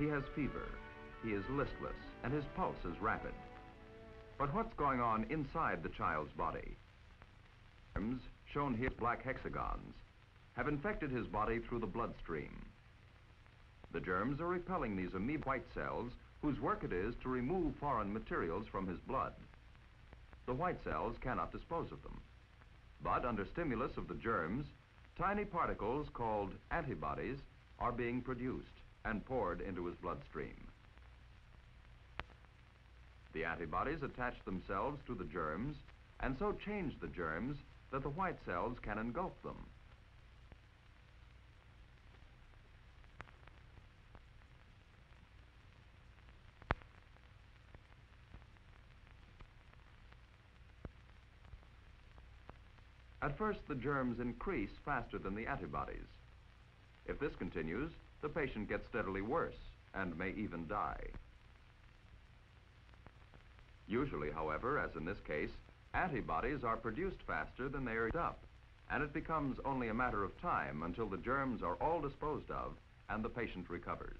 He has fever, he is listless, and his pulse is rapid. But what's going on inside the child's body? Germs, shown here as black hexagons, have infected his body through the bloodstream. The germs are repelling these amoeba white cells whose work it is to remove foreign materials from his blood. The white cells cannot dispose of them. But under stimulus of the germs, tiny particles called antibodies are being produced and poured into his bloodstream. The antibodies attach themselves to the germs and so change the germs that the white cells can engulf them. At first, the germs increase faster than the antibodies. If this continues, the patient gets steadily worse and may even die. Usually, however, as in this case, antibodies are produced faster than they are used up, and it becomes only a matter of time until the germs are all disposed of and the patient recovers.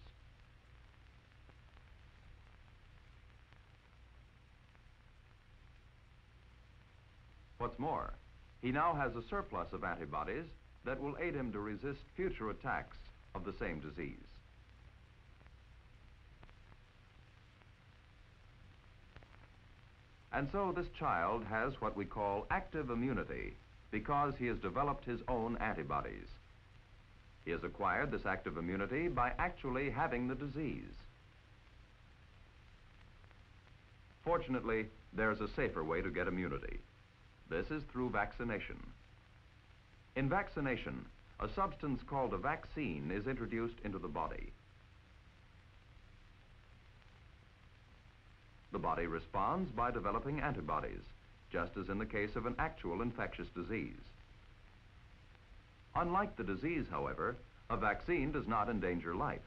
What's more, he now has a surplus of antibodies that will aid him to resist future attacks of the same disease. And so this child has what we call active immunity because he has developed his own antibodies. He has acquired this active immunity by actually having the disease. Fortunately, there's a safer way to get immunity. This is through vaccination. In vaccination, a substance called a vaccine is introduced into the body. The body responds by developing antibodies, just as in the case of an actual infectious disease. Unlike the disease, however, a vaccine does not endanger life.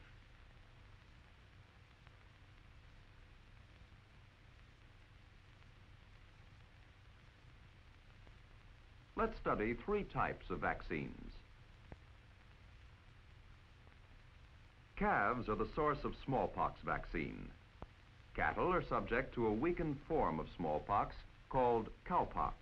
Let's study three types of vaccines. Calves are the source of smallpox vaccine. Cattle are subject to a weakened form of smallpox called cowpox.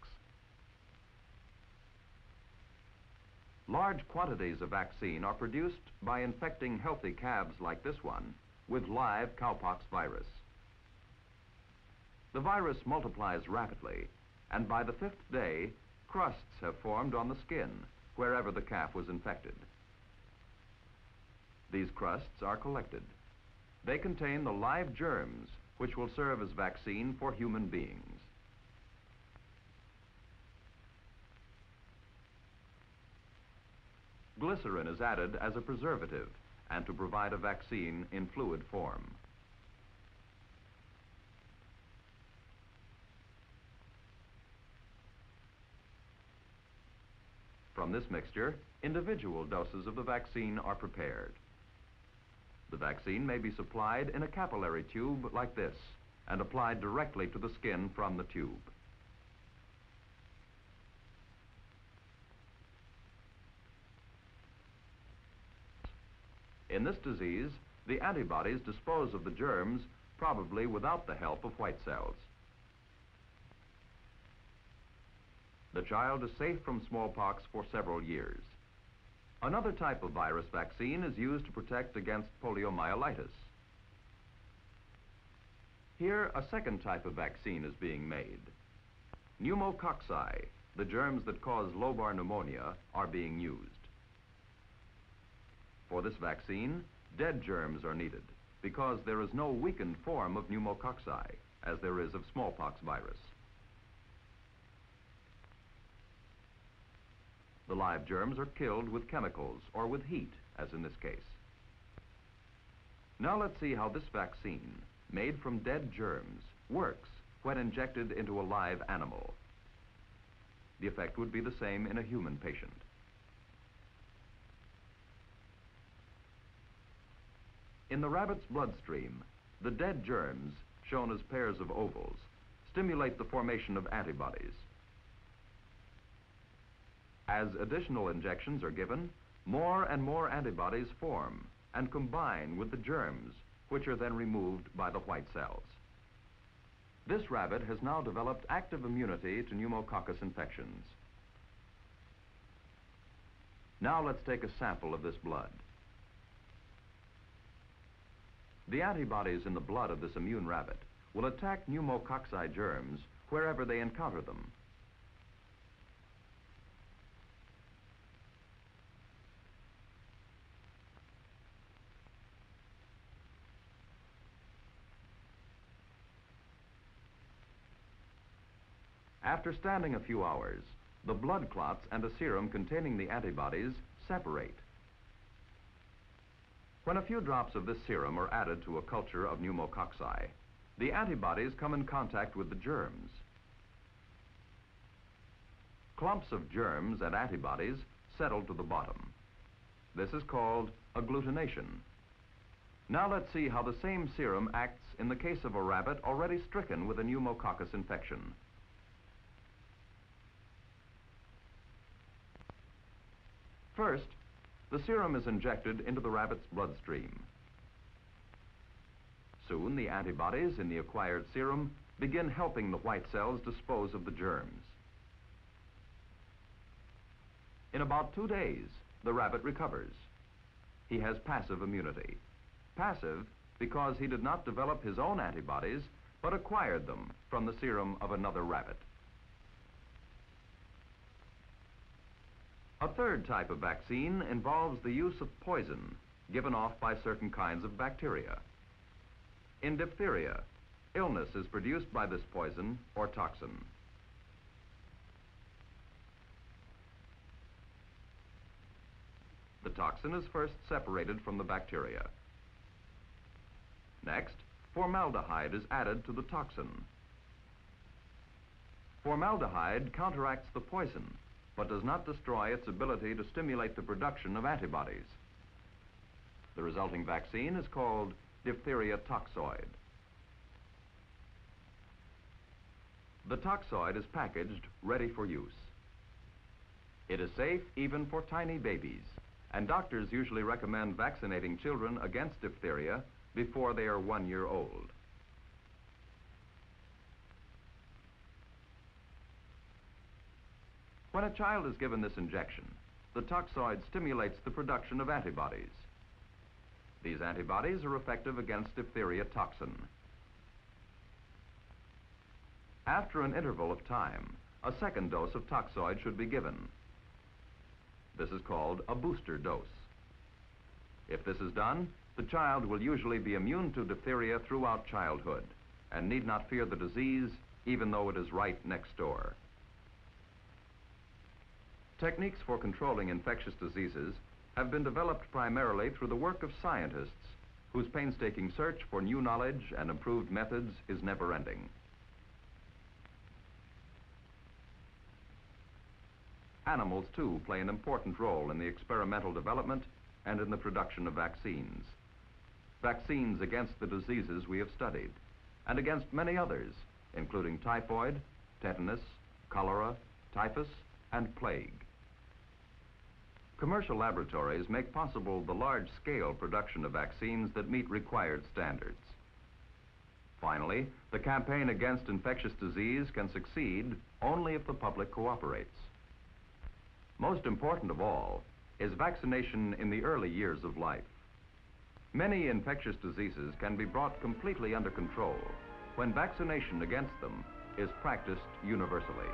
Large quantities of vaccine are produced by infecting healthy calves like this one with live cowpox virus. The virus multiplies rapidly, and by the 5th day, crusts have formed on the skin wherever the calf was infected. These crusts are collected. They contain the live germs which will serve as vaccine for human beings. Glycerin is added as a preservative and to provide a vaccine in fluid form. From this mixture, individual doses of the vaccine are prepared. The vaccine may be supplied in a capillary tube like this and applied directly to the skin from the tube. In this disease, the antibodies dispose of the germs, probably without the help of white cells. The child is safe from smallpox for several years. Another type of virus vaccine is used to protect against poliomyelitis. Here, a second type of vaccine is being made. Pneumococci, the germs that cause lobar pneumonia, are being used. For this vaccine, dead germs are needed because there is no weakened form of pneumococci, as there is of smallpox virus. The live germs are killed with chemicals or with heat, as in this case. Now let's see how this vaccine, made from dead germs, works when injected into a live animal. The effect would be the same in a human patient. In the rabbit's bloodstream, the dead germs, shown as pairs of ovals, stimulate the formation of antibodies. As additional injections are given, more and more antibodies form and combine with the germs, which are then removed by the white cells. This rabbit has now developed active immunity to pneumococcus infections. Now let's take a sample of this blood. The antibodies in the blood of this immune rabbit will attack pneumococci germs wherever they encounter them. After standing a few hours, the blood clots and a serum containing the antibodies separate. When a few drops of this serum are added to a culture of pneumococci, the antibodies come in contact with the germs. Clumps of germs and antibodies settle to the bottom. This is called agglutination. Now let's see how the same serum acts in the case of a rabbit already stricken with a pneumococcus infection. First, the serum is injected into the rabbit's bloodstream. Soon, the antibodies in the acquired serum begin helping the white cells dispose of the germs. In about 2 days, the rabbit recovers. He has passive immunity. Passive because he did not develop his own antibodies, but acquired them from the serum of another rabbit. A third type of vaccine involves the use of poison given off by certain kinds of bacteria. In diphtheria, illness is produced by this poison or toxin. The toxin is first separated from the bacteria. Next, formaldehyde is added to the toxin. Formaldehyde counteracts the poison, but does not destroy its ability to stimulate the production of antibodies. The resulting vaccine is called diphtheria toxoid. The toxoid is packaged, ready for use. It is safe even for tiny babies, and doctors usually recommend vaccinating children against diphtheria before they are 1 year old. When a child is given this injection, the toxoid stimulates the production of antibodies. These antibodies are effective against diphtheria toxin. After an interval of time, a second dose of toxoid should be given. This is called a booster dose. If this is done, the child will usually be immune to diphtheria throughout childhood and need not fear the disease even though it is right next door. Techniques for controlling infectious diseases have been developed primarily through the work of scientists whose painstaking search for new knowledge and improved methods is never-ending. Animals, too, play an important role in the experimental development and in the production of vaccines. Vaccines against the diseases we have studied, and against many others, including typhoid, tetanus, cholera, typhus, and plague. Commercial laboratories make possible the large-scale production of vaccines that meet required standards. Finally, the campaign against infectious disease can succeed only if the public cooperates. Most important of all is vaccination in the early years of life. Many infectious diseases can be brought completely under control when vaccination against them is practiced universally.